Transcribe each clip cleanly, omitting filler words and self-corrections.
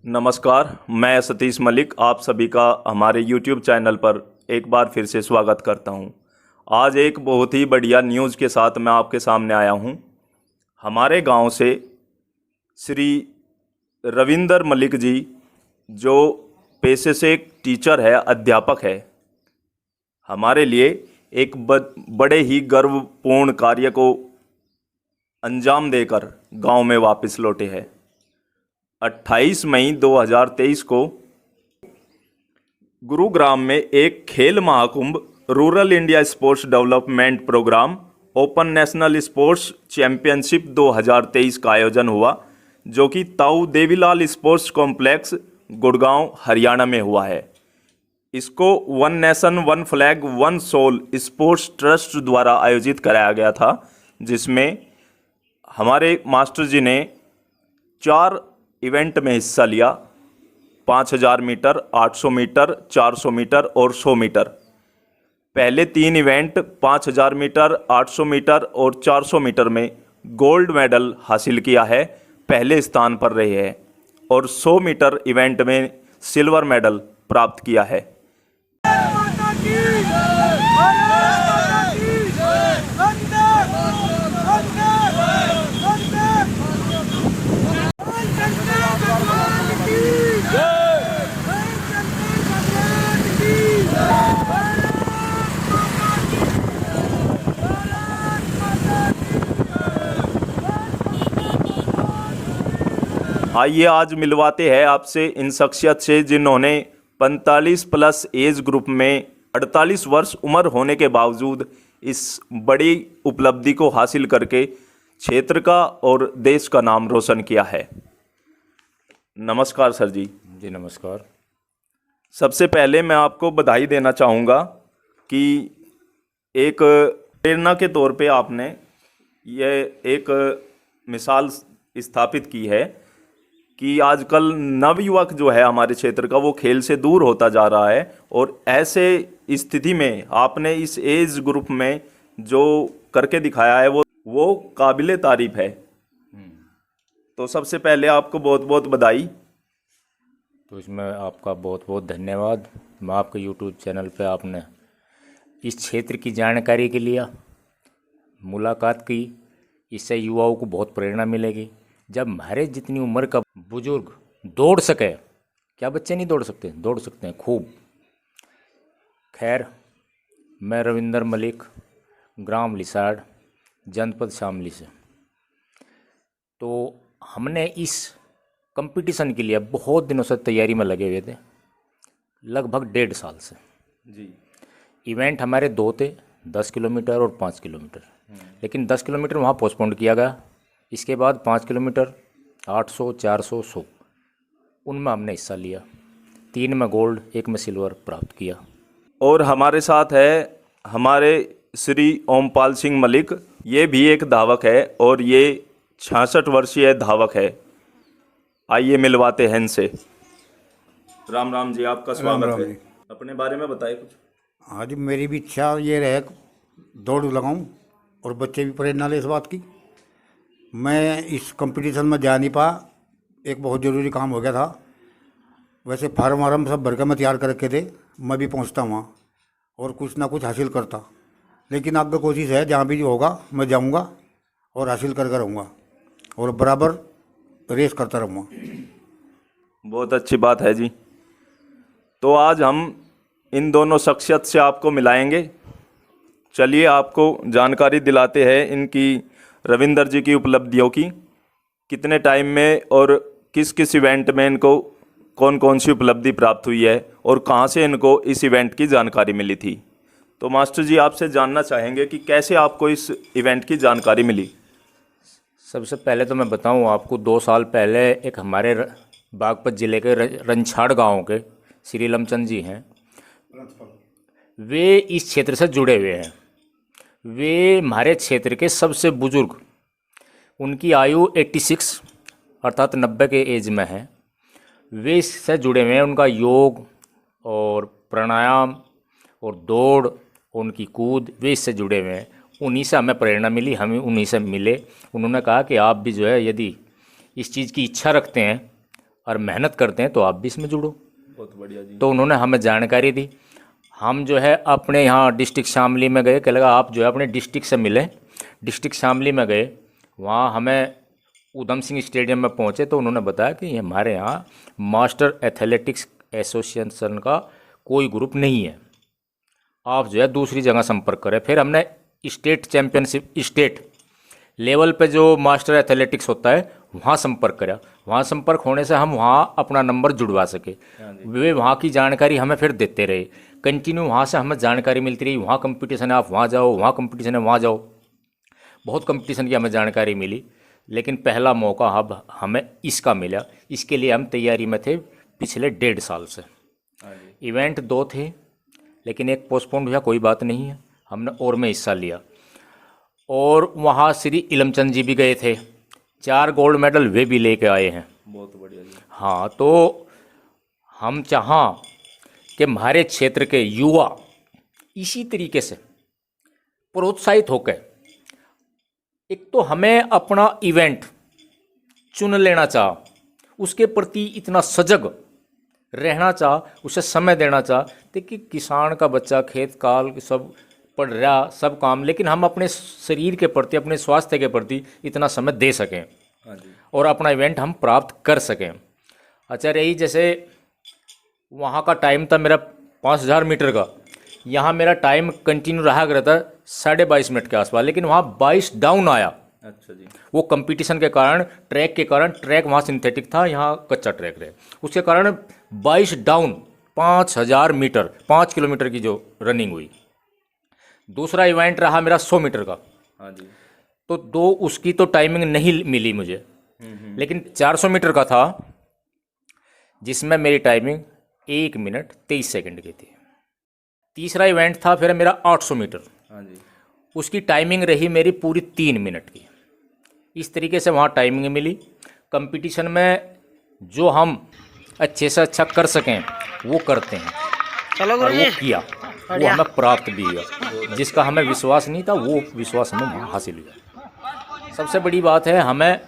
नमस्कार, मैं सतीश मलिक आप सभी का हमारे YouTube चैनल पर एक बार फिर से स्वागत करता हूं। आज एक बहुत ही बढ़िया न्यूज़ के साथ मैं आपके सामने आया हूं। हमारे गांव से श्री रविंदर मलिक जी, जो पेशे से एक टीचर है, अध्यापक है, हमारे लिए एक बड़े ही गर्वपूर्ण कार्य को अंजाम देकर गांव में वापस लौटे हैं। 28 मई 2023 को गुरुग्राम में एक खेल महाकुंभ rural India sports development programme open national sports championship 2023 का आयोजन हुआ, जो कि ताऊ देवीलाल स्पोर्ट्स कॉम्प्लेक्स गुड़गांव हरियाणा में हुआ है। इसको one nation one flag one soul sports trust द्वारा आयोजित कराया गया था, जिसमें हमारे मास्टर जी ने 4 इवेंट में हिस्सा लिया। 5000 मीटर, 800 मीटर, 400 मीटर और 100 मीटर। पहले 3 इवेंट 5000 मीटर, 800 मीटर और 400 मीटर में गोल्ड मेडल हासिल किया है, पहले स्थान पर रहे हैं, और 100 मीटर इवेंट में सिल्वर मेडल प्राप्त किया है। आइए आज मिलवाते हैं आपसे इन शख्सियत से जिन्होंने 45 प्लस एज ग्रुप में 48 वर्ष उम्र होने के बावजूद इस बड़ी उपलब्धि को हासिल करके क्षेत्र का और देश का नाम रोशन किया है। नमस्कार सर जी। जी नमस्कार। सबसे पहले मैं आपको बधाई देना चाहूँगा कि एक प्रेरणा के तौर पे आपने ये एक मिसाल स्थापित की है कि आजकल नवयुवक जो है हमारे क्षेत्र का, वो खेल से दूर होता जा रहा है, और ऐसे स्थिति में आपने इस एज ग्रुप में जो करके दिखाया है वो काबिले तारीफ है। तो सबसे पहले आपको बहुत बहुत बधाई। तो इसमें आपका बहुत बहुत धन्यवाद। मैं आपके यूट्यूब चैनल पे आपने इस क्षेत्र की जानकारी के लिए मुलाकात की, इससे युवाओं को बहुत प्रेरणा मिलेगी। जब हमारे जितनी उम्र का बुजुर्ग दौड़ सके, क्या बच्चे नहीं दौड़ सकते? दौड़ सकते हैं खूब। खैर, मैं रविंदर मलिक, ग्राम लिसाड़, जनपद शामली से। तो हमने इस कंपटीशन के लिए बहुत दिनों से तैयारी में लगे हुए थे, लगभग 1.5 साल से। जी। इवेंट हमारे 2 थे, 10 किलोमीटर और 5 किलोमीटर। लेकिन 10 किलोमीटर वहाँ पोस्टपोन किया गया। इसके बाद 5 किलोमीटर, 800, 400, 100 उनमें हमने हिस्सा लिया। 3 में गोल्ड, 1 में सिल्वर प्राप्त किया। और हमारे साथ है हमारे श्री ओमपाल सिंह मलिक, ये भी एक धावक है और ये 66 वर्षीय धावक है। आइए मिलवाते हैं इनसे। राम राम जी, आपका स्वागत है। अपने बारे में बताइए कुछ। हाँ जी, मेरी भी इच्छा ये रहे दौड़ लगाऊं और बच्चे भी प्रेरणा ले इस बात की। मैं इस कंपटीशन में जा नहीं पाया, एक बहुत ज़रूरी काम हो गया था। वैसे फार्म वार्म सब भर के मैं तैयार कर रखे थे, मैं भी पहुंचता वहाँ और कुछ ना कुछ हासिल करता। लेकिन आगे कोशिश है, जहाँ भी होगा मैं जाऊँगा और हासिल करके रहूँगा और बराबर रेस करता रहूँगा। बहुत अच्छी बात है जी। तो आज हम इन दोनों शख्सियत से आपको मिलाएंगे। चलिए आपको जानकारी दिलाते हैं इनकी, रविंदर जी की उपलब्धियों की, कितने टाइम में और किस किस इवेंट में इनको कौन कौन सी उपलब्धि प्राप्त हुई है और कहाँ से इनको इस इवेंट की जानकारी मिली थी। तो मास्टर जी, आपसे जानना चाहेंगे कि कैसे आपको इस इवेंट की जानकारी मिली। सबसे पहले तो मैं बताऊं आपको, 2 साल पहले एक हमारे बागपत ज़िले के रंछाड़ गांव के श्री लमचंद जी हैं, वे इस क्षेत्र से जुड़े हुए हैं। वे हमारे क्षेत्र के सबसे बुजुर्ग, उनकी आयु 86 अर्थात 90 के एज में है। वे इससे जुड़े हुए हैं। उनका योग और प्राणायाम और दौड़, उनकी कूद, वे इससे जुड़े हुए हैं। उन्हीं से हमें प्रेरणा मिली, हम उन्हीं से मिले। उन्होंने कहा कि आप भी जो है यदि इस चीज़ की इच्छा रखते हैं और मेहनत करते हैं तो आप भी इसमें जुड़ो। बहुत बढ़िया जी। तो उन्होंने हमें जानकारी दी। हम जो है अपने यहाँ डिस्ट्रिक्ट शामली में गए, कह लगा आप जो है अपने डिस्ट्रिक्ट से मिले। डिस्ट्रिक्ट शामली में गए, वहाँ हमें उधम सिंह स्टेडियम में पहुँचे तो उन्होंने बताया कि ये हमारे यहाँ मास्टर एथलेटिक्स एसोसिएशन का कोई ग्रुप नहीं है, आप जो है दूसरी जगह संपर्क करें। फिर हमने स्टेट चैम्पियनशिप, स्टेट लेवल पे जो मास्टर एथलेटिक्स होता है वहाँ संपर्क करा। वहाँ संपर्क होने से हम वहाँ अपना नंबर जुड़वा सके। वे वहाँ की जानकारी हमें फिर देते रहे, कंटिन्यू वहाँ से हमें जानकारी मिलती रही। वहाँ कंपटीशन है, आप वहाँ जाओ, वहाँ कंपटीशन है, वहाँ जाओ। बहुत कंपटीशन की हमें जानकारी मिली, लेकिन पहला मौका अब हमें इसका मिला। इसके लिए हम तैयारी में थे पिछले 1.5 साल से। इवेंट 2 थे, लेकिन एक पोस्टपोन हुआ, कोई बात नहीं है, हमने और में हिस्सा लिया। और वहाँ श्री इलमचंद जी भी गए थे, 4 गोल्ड मेडल वे भी लेके आए हैं। बहुत बढ़िया जी। हाँ, तो हम चाहाँ कि हमारे क्षेत्र के युवा इसी तरीके से प्रोत्साहित होकर, एक तो हमें अपना इवेंट चुन लेना चाह, उसके प्रति इतना सजग रहना चाह, उसे समय देना चाह। देखिए किसान का बच्चा खेत काल सब पढ़ रहा, सब काम, लेकिन हम अपने शरीर के प्रति, अपने स्वास्थ्य के प्रति इतना समय दे सकें और अपना इवेंट हम प्राप्त कर सकें। अच्छा रही, जैसे वहाँ का टाइम था मेरा 5000 मीटर का, यहाँ मेरा टाइम कंटिन्यू रहा करता 22.5 मिनट के आसपास, लेकिन वहाँ 22 डाउन आया। अच्छा जी। वो कंपटीशन के कारण, ट्रैक के कारण, ट्रैक वहाँ सिंथेटिक था, यहाँ कच्चा ट्रैक रहे, उसके कारण 22 डाउन 5000 मीटर, 5 किलोमीटर की जो रनिंग हुई। दूसरा इवेंट रहा मेरा 100 मीटर का। हाँ जी। तो 2 उसकी तो टाइमिंग नहीं मिली मुझे, लेकिन 400 मीटर का था जिसमें मेरी टाइमिंग 1 मिनट 23 सेकंड की थी। तीसरा इवेंट था फिर मेरा 800 मीटर। हाँ जी। उसकी टाइमिंग रही मेरी पूरी 3 मिनट की। इस तरीके से वहाँ टाइमिंग मिली। कंपटीशन में जो हम अच्छे से अच्छा कर सकें वो करते हैं, चलो और वो किया, वो हमें प्राप्त भी हुआ। जिसका हमें विश्वास नहीं था वो विश्वास हमें वहाँ हासिल हुआ। सबसे बड़ी बात है हमें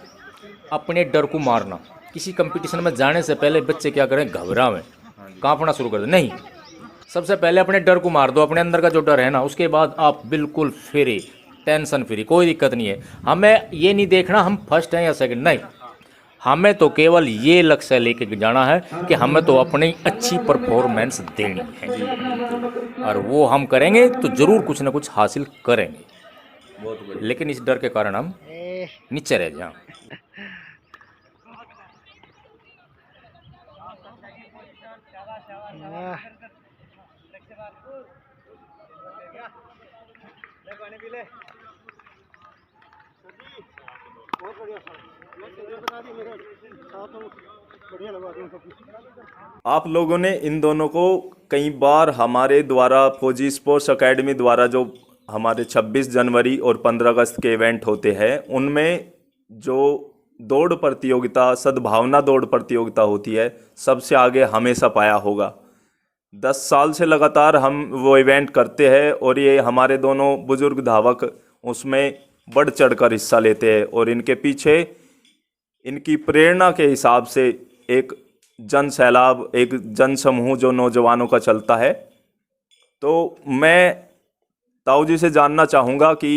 अपने डर को मारना। किसी कंपटीशन में जाने से पहले बच्चे क्या करें, घबरावें, कांपना शुरू कर दें। नहीं, सबसे पहले अपने डर को मार दो, अपने अंदर का जो डर है ना, उसके बाद आप बिल्कुल फ्री, टेंशन फ्री, कोई दिक्कत नहीं है। हमें ये नहीं देखना हम फर्स्ट हैं या सेकंड, नहीं, हमें तो केवल ये लक्ष्य लेके जाना है कि हमें तो अपनी अच्छी परफॉर्मेंस देनी है, और वो हम करेंगे तो ज़रूर कुछ ना कुछ हासिल करेंगे। बहुत बढ़िया। लेकिन इस डर के कारण हम नीचे रह जाएं। आप लोगों ने इन दोनों को कई बार हमारे द्वारा फौजी स्पोर्ट्स एकेडमी द्वारा जो हमारे 26 जनवरी और 15 अगस्त के इवेंट होते हैं उनमें जो दौड़ प्रतियोगिता, सद्भावना दौड़ प्रतियोगिता होती है, सबसे आगे हमेशा पाया होगा। 10 साल से लगातार हम वो इवेंट करते हैं और ये हमारे दोनों बुजुर्ग धावक उसमें बढ़ चढ़कर हिस्सा लेते हैं, और इनके पीछे इनकी प्रेरणा के हिसाब से एक जन सैलाब, एक जन समूह जो नौजवानों का चलता है। तो मैं ताऊ जी से जानना चाहूँगा कि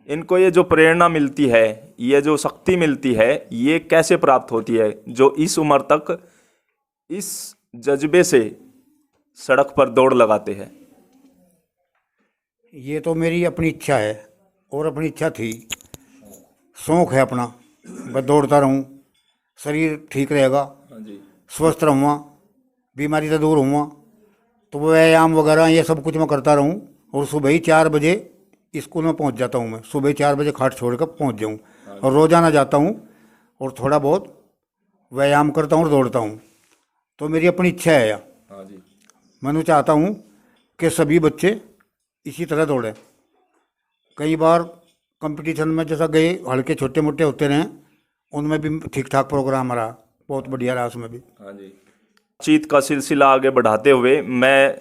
इनको ये जो प्रेरणा मिलती है, ये जो शक्ति मिलती है, ये कैसे प्राप्त होती है, जो इस उम्र तक इस जज्बे से सड़क पर दौड़ लगाते हैं। ये तो मेरी अपनी इच्छा है, और अपनी इच्छा थी, शौक़ है अपना, मैं दौड़ता रहूँ, शरीर ठीक रहेगा, स्वस्थ रहूँगा, बीमारी से दूर होऊंगा। तो व्यायाम वगैरह ये सब कुछ मैं करता रहूँ, और सुबह ही 4 बजे स्कूल में पहुँच जाता हूँ। मैं सुबह 4 बजे खाट छोड़ कर पहुँच जाऊँ, और रोज़ाना जाता हूँ और थोड़ा बहुत व्यायाम करता हूँ और दौड़ता हूँ। तो मेरी अपनी इच्छा है यार, मैं चाहता हूँ कि सभी बच्चे इसी तरह दौड़ें। कई बार कंपटीशन में जैसा गए, हल्के छोटे मोटे होते रहे, उनमें भी ठीक ठाक प्रोग्राम रहा, बहुत बढ़िया रहा उसमें भी। बातचीत का सिलसिला आगे बढ़ाते हुए मैं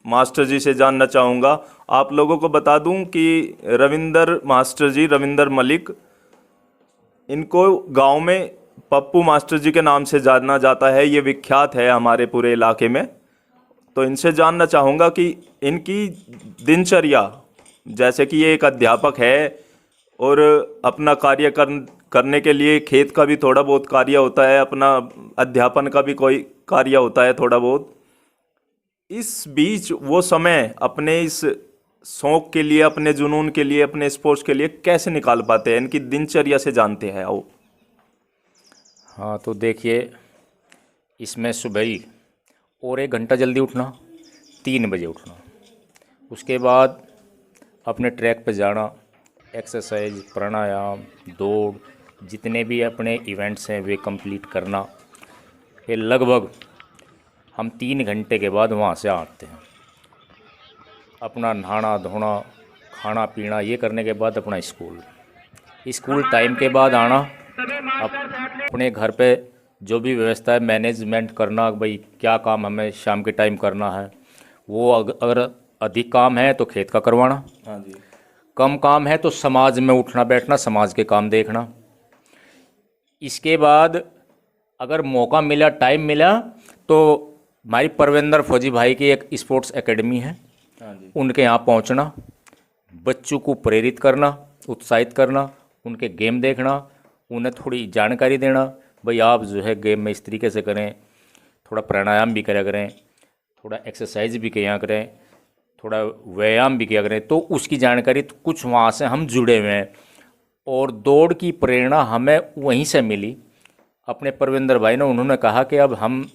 मास्टर जी से जानना चाहूँगा, आप लोगों को बता दूं कि रविंदर मास्टर जी, रविंदर मलिक, इनको गांव में पप्पू मास्टर जी के नाम से जाना जाता है, ये विख्यात है हमारे पूरे इलाके में। तो इनसे जानना चाहूँगा कि इनकी दिनचर्या, जैसे कि ये एक अध्यापक है और अपना कार्य करने के लिए खेत का भी थोड़ा बहुत कार्य होता है, अपना अध्यापन का भी कोई कार्य होता है थोड़ा बहुत। इस बीच वो समय अपने इस शौक के लिए, अपने जुनून के लिए, अपने स्पोर्ट्स के लिए कैसे निकाल पाते हैं? इनकी दिनचर्या से जानते हैं आओ। हाँ, तो देखिए, इसमें सुबह ही और 1 घंटा जल्दी उठना, 3 बजे उठना, उसके बाद अपने ट्रैक पे जाना, एक्सरसाइज, प्राणायाम, दौड़, जितने भी अपने इवेंट्स हैं वे कंप्लीट करना। फिर लगभग हम 3 घंटे के बाद वहाँ से आते हैं। अपना नहाना धोना, खाना पीना, ये करने के बाद अपना स्कूल टाइम के बाद आना, अपने घर पे जो भी व्यवस्था है मैनेजमेंट करना, भाई क्या काम हमें शाम के टाइम करना है। वो अगर अधिक काम है तो खेत का करवाना, हाँ जी। कम काम है तो समाज में उठना बैठना, समाज के काम देखना। इसके बाद अगर मौका मिला, टाइम मिला, तो हमारी परविंदर फौजी भाई की एक स्पोर्ट्स एकेडमी है, हाँ जी। उनके यहाँ पहुँचना, बच्चों को प्रेरित करना, उत्साहित करना, उनके गेम देखना, उन्हें थोड़ी जानकारी देना, भाई आप जो है गेम में इस तरीके से करें, थोड़ा प्राणायाम भी किया करें, थोड़ा एक्सरसाइज भी किया करें, थोड़ा व्यायाम भी किया करें। तो उसकी जानकारी तो कुछ वहाँ से हम जुड़े हुए हैं। और दौड़ की प्रेरणा हमें वहीं से मिली। अपने परविंदर भाई ने, उन्होंने कहा कि अब हम,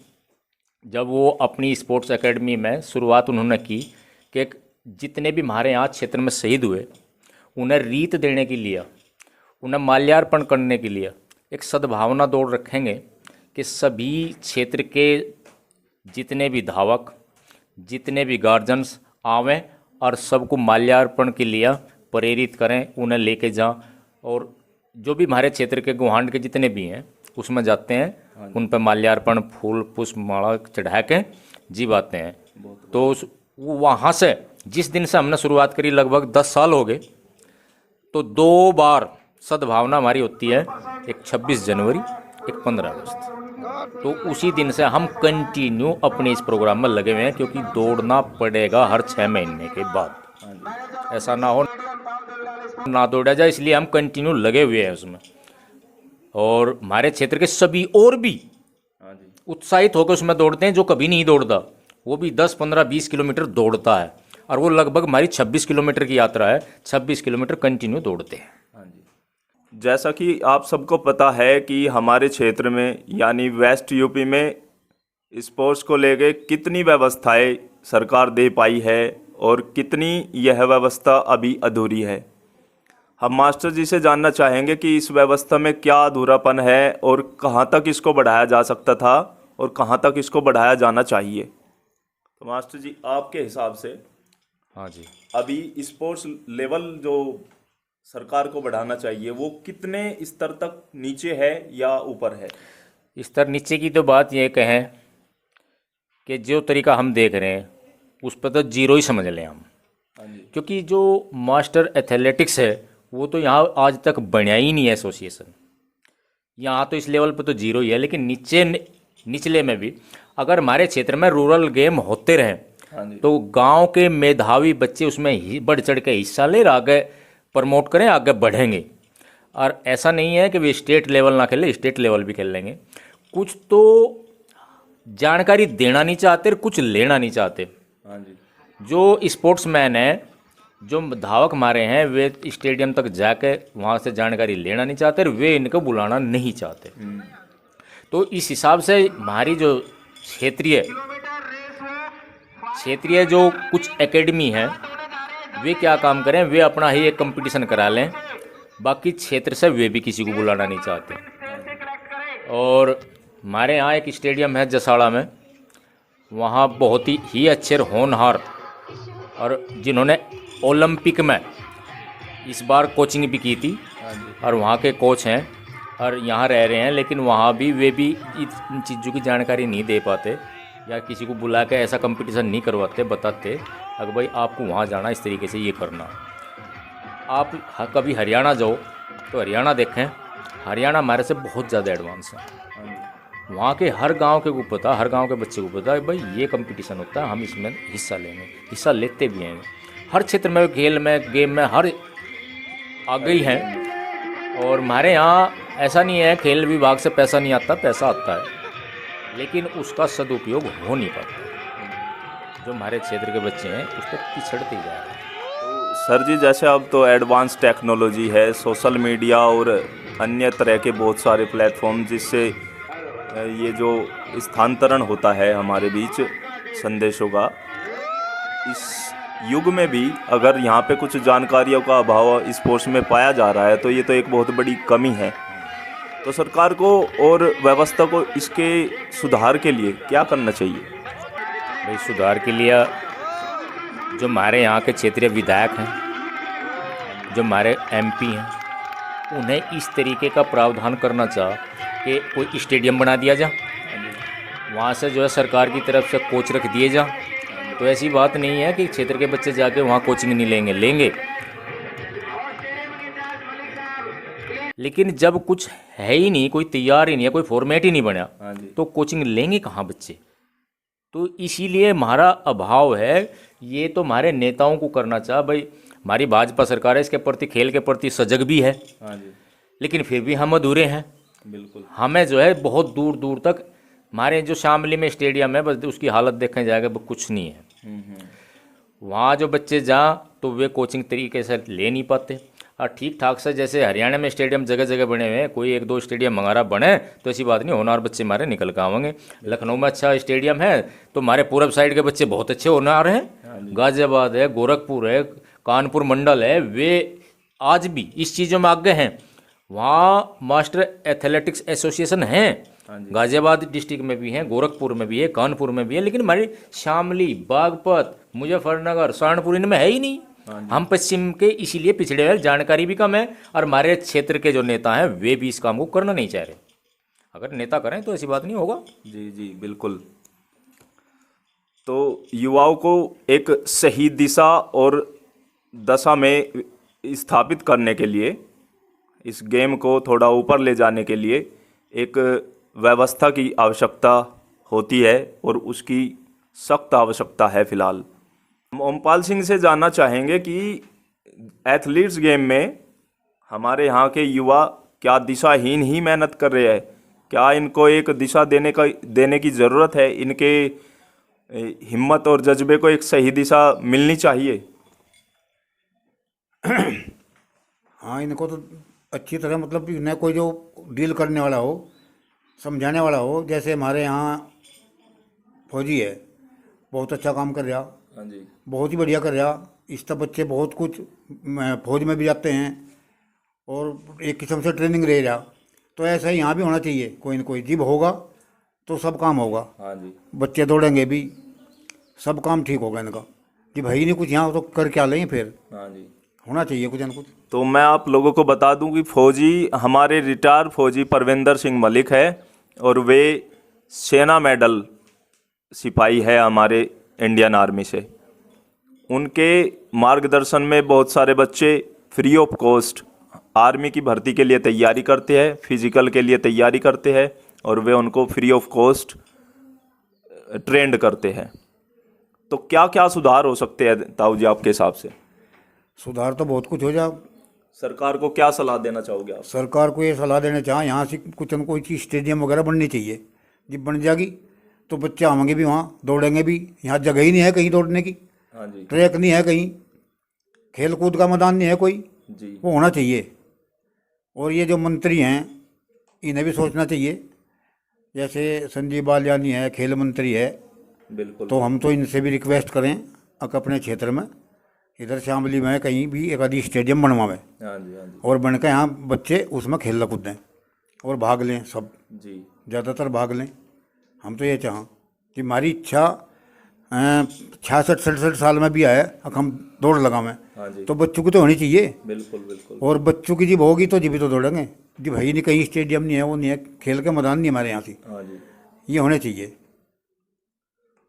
जब वो अपनी स्पोर्ट्स एकेडमी में शुरुआत उन्होंने की कि जितने भी हमारे यहाँ क्षेत्र में शहीद हुए उन्हें रीत देने के लिए, उन्हें माल्यार्पण करने के लिए एक सद्भावना दौड़ रखेंगे कि सभी क्षेत्र के जितने भी धावक, जितने भी गार्जियंस आवें और सबको माल्यार्पण के लिए प्रेरित करें, उन्हें लेके जाएं। और जो भी हमारे क्षेत्र के गुहांड के जितने भी हैं उसमें जाते हैं, उन पर माल्यार्पण, फूल पुष्प माला चढ़ा के जीव आते हैं। तो वहाँ से जिस दिन से हमने शुरुआत करी, लगभग 10 साल हो गए, तो 2 बार सद्भावना हमारी होती है, एक 26 जनवरी, एक 15 अगस्त। तो उसी दिन से हम कंटिन्यू अपने इस प्रोग्राम में लगे हुए हैं, क्योंकि दौड़ना पड़ेगा हर 6 महीने के बाद। ऐसा ना हो ना दौड़ा जाए, इसलिए हम कंटिन्यू लगे हुए हैं उसमें। और हमारे क्षेत्र के सभी और भी उत्साहित होकर उसमें दौड़ते हैं। जो कभी नहीं दौड़ता वो भी 10, 15, 20 किलोमीटर दौड़ता है। और वो लगभग हमारी 26 किलोमीटर की यात्रा है, 26 किलोमीटर कंटिन्यू दौड़ते हैं। जैसा कि आप सबको पता है कि हमारे क्षेत्र में यानी वेस्ट यूपी में स्पोर्ट्स को लेके कितनी व्यवस्थाएं सरकार दे पाई है और कितनी यह व्यवस्था अभी अधूरी है। हम मास्टर जी से जानना चाहेंगे कि इस व्यवस्था में क्या अधूरापन है और कहाँ तक इसको बढ़ाया जा सकता था और कहाँ तक इसको बढ़ाया जाना चाहिए। तो मास्टर जी, आपके हिसाब से हाँ जी, अभी स्पोर्ट्स लेवल जो सरकार को बढ़ाना चाहिए वो कितने स्तर तक नीचे है या ऊपर है? स्तर नीचे की तो बात ये कहें कि जो तरीका हम देख रहे हैं उस पर तो जीरो ही समझ लें हम। क्योंकि जो मास्टर एथलेटिक्स है वो तो यहाँ आज तक बना ही नहीं है एसोसिएशन। यहाँ तो इस लेवल पर तो जीरो ही है। लेकिन निचले में भी अगर हमारे क्षेत्र में रूरल गेम होते रहें तो गांव के मेधावी बच्चे उसमें बढ़ चढ़ के हिस्सा ले, आगे प्रमोट करें, आगे बढ़ेंगे। और ऐसा नहीं है कि वे स्टेट लेवल ना खेलें, स्टेट लेवल भी खेल लेंगे। कुछ तो जानकारी देना नहीं चाहते, कुछ लेना नहीं चाहते। जो स्पोर्ट्समैन हैं, जो धावक हमारे हैं, वे स्टेडियम तक जाके वहाँ से जानकारी लेना नहीं चाहते, वे इनको बुलाना नहीं चाहते। तो इस हिसाब से हमारी जो क्षेत्रीय जो कुछ एकेडमी है वे क्या काम करें, वे अपना ही एक कंपटीशन करा लें, बाकी क्षेत्र से वे भी किसी को बुलाना नहीं चाहते। और हमारे यहाँ एक स्टेडियम है जसाड़ा में, वहाँ बहुत ही अच्छे होनहार और जिन्होंने ओलंपिक में इस बार कोचिंग भी की थी और वहाँ के कोच हैं और यहाँ रह रहे हैं, लेकिन वहाँ भी वे भी इन चीज़ों की जानकारी नहीं दे पाते या किसी को बुला के ऐसा कंपटीशन नहीं करवाते, बताते अगर भाई आपको वहाँ जाना, इस तरीके से ये करना। आप कभी हरियाणा जाओ तो हरियाणा देखें, हरियाणा हमारे से बहुत ज़्यादा एडवांस है। वहाँ के हर गांव के को पता, हर गांव के बच्चे को पता है भाई ये कंपटीशन होता है, हम इसमें हिस्सा लेंगे, हिस्सा लेते भी हैं। हर क्षेत्र में, खेल में, गेम में, हर आगे ही हैं। और हमारे यहाँ ऐसा नहीं है खेल विभाग से पैसा नहीं आता, पैसा आता है लेकिन उसका सदुपयोग हो नहीं पाता। जो हमारे क्षेत्र के बच्चे हैं उस पर पिछड़ते ही जा रहे हैं। सर जी, जैसे अब तो एडवांस टेक्नोलॉजी है, सोशल मीडिया और अन्य तरह के बहुत सारे प्लेटफॉर्म, जिससे ये जो स्थानांतरण होता है हमारे बीच संदेशों का, इस युग में भी अगर यहाँ पे कुछ जानकारियों का अभाव स्पोर्ट्स में पाया जा रहा है तो ये तो एक बहुत बड़ी कमी है। तो सरकार को और व्यवस्था को इसके सुधार के लिए क्या करना चाहिए? भाई सुधार के लिए जो हमारे यहाँ के क्षेत्रीय विधायक हैं, जो हमारे एमपी हैं, उन्हें इस तरीके का प्रावधान करना चाह कि कोई स्टेडियम बना दिया जा, वहाँ से जो है सरकार की तरफ से कोच रख दिए जा। तो ऐसी बात नहीं है कि क्षेत्र के बच्चे जाके वहाँ कोचिंग नहीं लेंगे, लेकिन जब कुछ है ही नहीं, कोई तैयार ही नहीं है, कोई फॉर्मेट ही नहीं बना, तो कोचिंग लेंगे कहाँ बच्चे? तो इसीलिए हमारा अभाव है। ये तो हमारे नेताओं को करना चाह। भाई हमारी भाजपा सरकार है, इसके प्रति, खेल के प्रति सजग भी है, लेकिन फिर भी हम अधूरे हैं। बिल्कुल। हमें जो है बहुत दूर दूर तक, हमारे जो शामली में स्टेडियम है, बस उसकी हालत देखने जाएगा कुछ नहीं है। वहाँ जो बच्चे जा तो वे कोचिंग तरीके से ले नहीं पाते। और ठीक ठाक से जैसे हरियाणा में स्टेडियम जगह जगह बने हुए हैं, कोई एक दो स्टेडियम हमारा बने तो ऐसी बात नहीं, होनहार बच्चे हमारे निकल कर आवेंगे। लखनऊ में अच्छा स्टेडियम है तो हमारे पूर्व साइड के बच्चे बहुत अच्छे होनहार हैं। गाजियाबाद है, गोरखपुर है, कानपुर मंडल है, वे आज भी इस चीज़ों में आगे हैं। वहाँ मास्टर एथलेटिक्स एसोसिएशन हैं, गाजियाबाद डिस्ट्रिक्ट में भी हैं, गोरखपुर में भी है, कानपुर में भी है, लेकिन हमारी शामली, बागपत, मुजफ्फरनगर, सहारनपुर इनमें है ही नहीं। हम पश्चिम के इसीलिए पिछड़े हुए, जानकारी भी कम है, और हमारे क्षेत्र के जो नेता हैं वे भी इस काम को करना नहीं चाह रहे। अगर नेता करें तो ऐसी बात नहीं होगा। जी जी बिल्कुल। तो युवाओं को एक सही दिशा और दशा में स्थापित करने के लिए, इस गेम को थोड़ा ऊपर ले जाने के लिए एक व्यवस्था की आवश्यकता होती है और उसकी सख्त आवश्यकता है फिलहाल। हम ओमपाल सिंह से जानना चाहेंगे कि एथलीट्स गेम में हमारे यहाँ के युवा क्या दिशाहीन ही मेहनत कर रहे हैं? क्या इनको एक दिशा देने की ज़रूरत है? इनके हिम्मत और जज्बे को एक सही दिशा मिलनी चाहिए। हाँ, इनको तो अच्छी तरह, मतलब इन्हें कोई जो डील करने वाला हो, समझाने वाला हो। जैसे हमारे यहाँ फौजी है, बहुत अच्छा काम कर रहा, बहुत ही बढ़िया कर रहा। इस तरह बच्चे बहुत कुछ फौज में भी जाते हैं और एक किस्म से ट्रेनिंग ले रहा। तो ऐसा ही यहाँ भी होना चाहिए, कोई ना कोई जिब होगा तो सब काम होगा। बच्चे दौड़ेंगे भी, सब काम ठीक होगा इनका। जी भाई नहीं कुछ यहाँ तो कर क्या लें, फिर होना चाहिए कुछ ना कुछ। तो मैं आप लोगों को बता दूं कि फौजी, हमारे रिटायर फौजी परविंदर सिंह मलिक है और वे सेना मेडल सिपाही है हमारे इंडियन आर्मी से। उनके मार्गदर्शन में बहुत सारे बच्चे फ्री ऑफ कॉस्ट आर्मी की भर्ती के लिए तैयारी करते हैं, फिजिकल के लिए तैयारी करते हैं और वे उनको फ्री ऑफ कॉस्ट ट्रेंड करते हैं। तो क्या क्या सुधार हो सकते हैं ताऊ जी आपके हिसाब से? सुधार तो बहुत कुछ हो जाए। सरकार को क्या सलाह देना चाहोगे आप? सरकार को ये सलाह देना चाहें, यहाँ से कुछ न कोई चीज़ स्टेडियम वगैरह बननी चाहिए। जब बन जाएगी तो बच्चे आवेंगे भी, वहाँ दौड़ेंगे भी। यहाँ जगह ही नहीं है कहीं दौड़ने की, ट्रैक नहीं है कहीं, खेल कूद का मैदान नहीं है कोई जी। वो होना चाहिए। और ये जो मंत्री हैं इन्हें भी सोचना चाहिए। जैसे संजीव बालियानी है, खेल मंत्री है, बिल्कुल। तो हम तो इनसे भी रिक्वेस्ट करें अपने क्षेत्र में, इधर शामली में कहीं भी एक आदि स्टेडियम बनवावे और बन के यहाँ बच्चे उसमें खेल कूदें और भाग लें सब जी, ज़्यादातर भाग लें। हम तो ये चाहें कि हमारी इच्छा 66-67 साल में भी आए, अब हम दौड़ लगावें तो बच्चों की तो होनी चाहिए। बिल्कुल बिल्कुल। और बच्चों की जब होगी तो जब भी तो दौड़ेंगे। जी भाई नहीं कहीं स्टेडियम नहीं है, वो नहीं है, खेल के मैदान नहीं हमारे यहाँ से, ये होने चाहिए।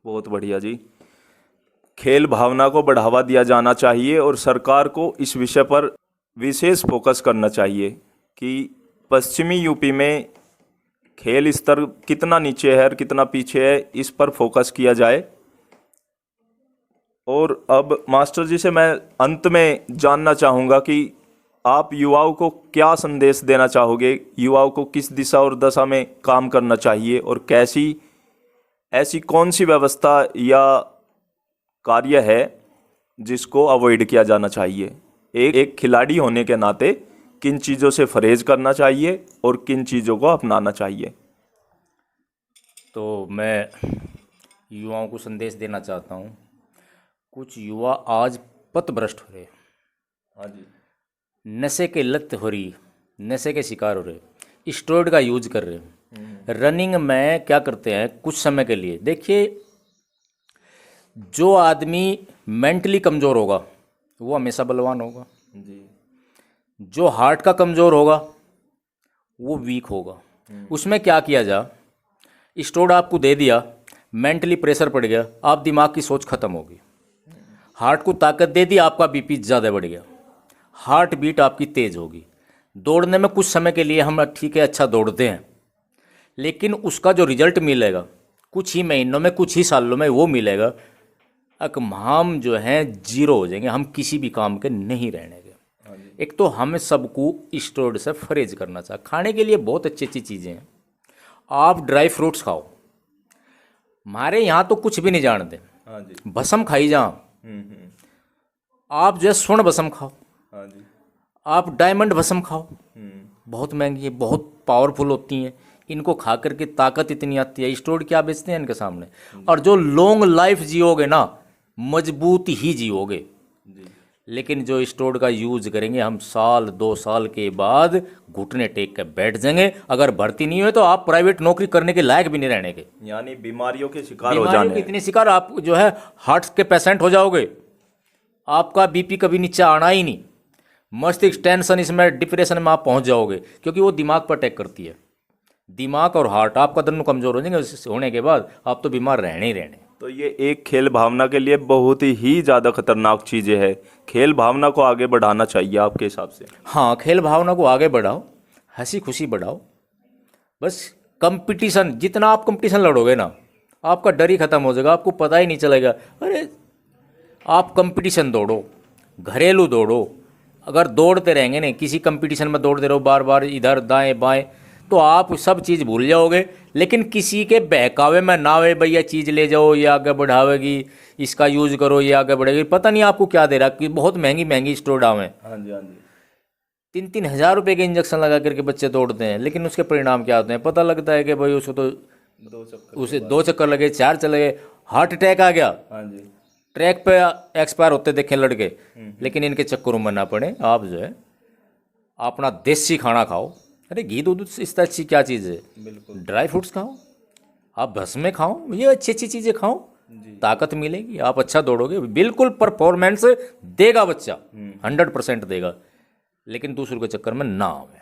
बहुत बढ़िया जी। खेल भावना को बढ़ावा दिया जाना चाहिए और सरकार को इस विषय पर विशेष फोकस करना चाहिए कि पश्चिमी यूपी में खेल स्तर कितना नीचे है और कितना पीछे है, इस पर फोकस किया जाए। और अब मास्टर जी से मैं अंत में जानना चाहूँगा कि आप युवाओं को क्या संदेश देना चाहोगे, युवाओं को किस दिशा और दशा में काम करना चाहिए और कैसी ऐसी कौन सी व्यवस्था या कार्य है जिसको अवॉइड किया जाना चाहिए। एक खिलाड़ी होने के नाते किन चीज़ों से परहेज करना चाहिए और किन चीज़ों को अपनाना चाहिए। तो मैं युवाओं को संदेश देना चाहता हूँ। कुछ युवा आज पथभ्रष्ट हो रहे, हाँ जी, नशे के लत हो रही, नशे के शिकार हो रहे, स्टेरॉइड का यूज कर रहे हैं। रनिंग में क्या करते हैं कुछ समय के लिए। देखिए, जो आदमी मेंटली कमज़ोर होगा वो हमेशा बलवान होगा जी, जो हार्ट का कमज़ोर होगा वो वीक होगा। उसमें क्या किया जा, स्टेरॉइड आपको दे दिया, मेंटली प्रेशर पड़ गया, आप दिमाग की सोच खत्म होगी। हार्ट को ताकत दे दी, आपका बीपी ज़्यादा बढ़ गया, हार्ट बीट आपकी तेज़ होगी। दौड़ने में कुछ समय के लिए हम ठीक है अच्छा दौड़ते हैं, लेकिन उसका जो रिजल्ट मिलेगा कुछ ही महीनों में कुछ ही सालों में वो मिलेगा। हम जो हैं जीरो हो जाएंगे, हम किसी भी काम के नहीं रहने के। एक तो हमें सबको स्टेरॉइड से परहेज करना चाहिए। खाने के लिए बहुत अच्छी अच्छी चीज़ें हैं, आप ड्राई फ्रूट्स खाओ। हमारे यहाँ तो कुछ भी नहीं जानते, हाँ जी, भस्म खाई जाओ, आप जो है स्वर्ण भस्म खाओ, हाँ जी, आप डायमंड भस्म खाओ, बहुत महंगी है, बहुत पावरफुल होती हैं। इनको खा करके ताकत इतनी आती है, स्टेरॉइड क्या बेचते हैं इनके सामने। और जो लॉन्ग लाइफ जियोगे ना, मजबूत ही जियोगे। लेकिन जो स्टेरॉइड का यूज करेंगे हम, साल 2 साल के बाद घुटने टेक के बैठ जाएंगे। अगर भर्ती नहीं हुए तो आप प्राइवेट नौकरी करने के लायक भी नहीं रहने के, यानी बीमारियों के शिकार हो बीमारियों जाने के इतने शिकार, आप जो है हार्ट के पेशेंट हो जाओगे। आपका बीपी कभी नीचे आना ही नहीं, मस्तिष्क टेंशन, इसमें डिप्रेशन में आप पहुंच जाओगे, क्योंकि वो दिमाग पर अटैक करती है। दिमाग और हार्ट आपका दोनों कमज़ोर हो जाएंगे, होने के बाद आप तो बीमार रहने ही रहने। तो ये एक खेल भावना के लिए बहुत ही ज़्यादा खतरनाक चीज़ें है। खेल भावना को आगे बढ़ाना चाहिए आपके हिसाब से। हाँ, खेल भावना को आगे बढ़ाओ, हंसी खुशी बढ़ाओ। बस कंपटीशन, जितना आप कंपटीशन लड़ोगे ना, आपका डर ही खत्म हो जाएगा, आपको पता ही नहीं चलेगा। अरे आप कंपटीशन दौड़ो, घरेलू दौड़ो। अगर दौड़ते रहेंगे नहीं, किसी कंपटीशन में दौड़ते रहो बार बार इधर दाएं बाएं, तो आप सब चीज़ भूल जाओगे। लेकिन किसी के बहकावे में ना आवे, भैया चीज़ ले जाओ, ये आगे बढ़ावेगी, इसका यूज़ करो, ये आगे बढ़ेगी। पता नहीं आपको क्या दे रहा, कि बहुत महंगी महंगी स्टेरॉइड आवे। हाँ जी, हाँ जी, 3-3 हज़ार रुपये के इंजेक्शन लगा करके बच्चे दौड़ते हैं, लेकिन उसके परिणाम क्या होते हैं पता लगता है कि भाई उसको तो 2 चक्कर लगे, 4 चले गए, हार्ट अटैक आ गया। हाँ जी, ट्रैक पे एक्सपायर होते देखे लड़के। लेकिन इनके चक्करों में ना पड़े, आप जो है अपना देसी खाना खाओ। अरे घी दूध इससे अच्छी क्या चीज़ है, बिल्कुल। ड्राई फ्रूट्स खाओ, आप भस्में खाओ, ये अच्छी अच्छी चीज़ें खाओ, ताकत मिलेगी, आप अच्छा दौड़ोगे, बिल्कुल परफॉर्मेंस देगा बच्चा, 100% देगा। लेकिन दूसरों के चक्कर में ना आवे।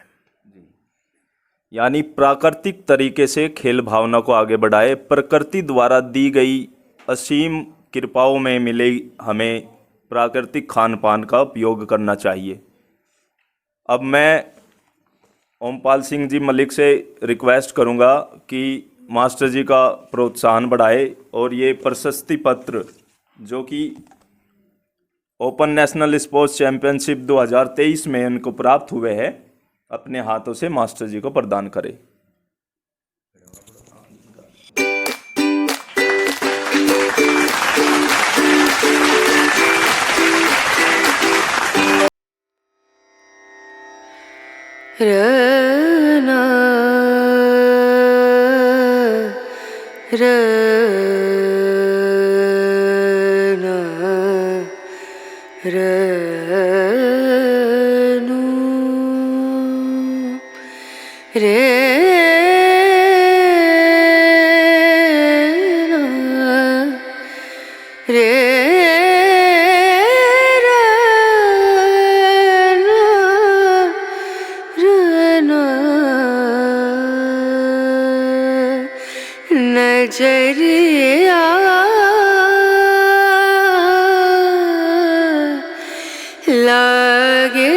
यानी प्राकृतिक तरीके से खेल भावना को आगे बढ़ाए। प्रकृति द्वारा दी गई असीम कृपाओं में मिले हमें प्राकृतिक खान पान का उपयोग करना चाहिए। अब मैं ओमपाल सिंह जी मलिक से रिक्वेस्ट करूंगा कि मास्टर जी का प्रोत्साहन बढ़ाए और ये प्रशस्ति पत्र जो कि ओपन नेशनल स्पोर्ट्स चैंपियनशिप 2023 में उनको प्राप्त हुए हैं, अपने हाथों से मास्टर जी को प्रदान करें। रना रना रनु रे रे नजरिया लागे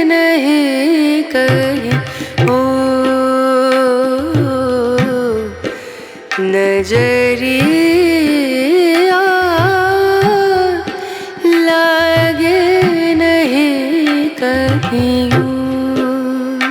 नहीं कहीं नजरिया लागे नहीं कहीं और।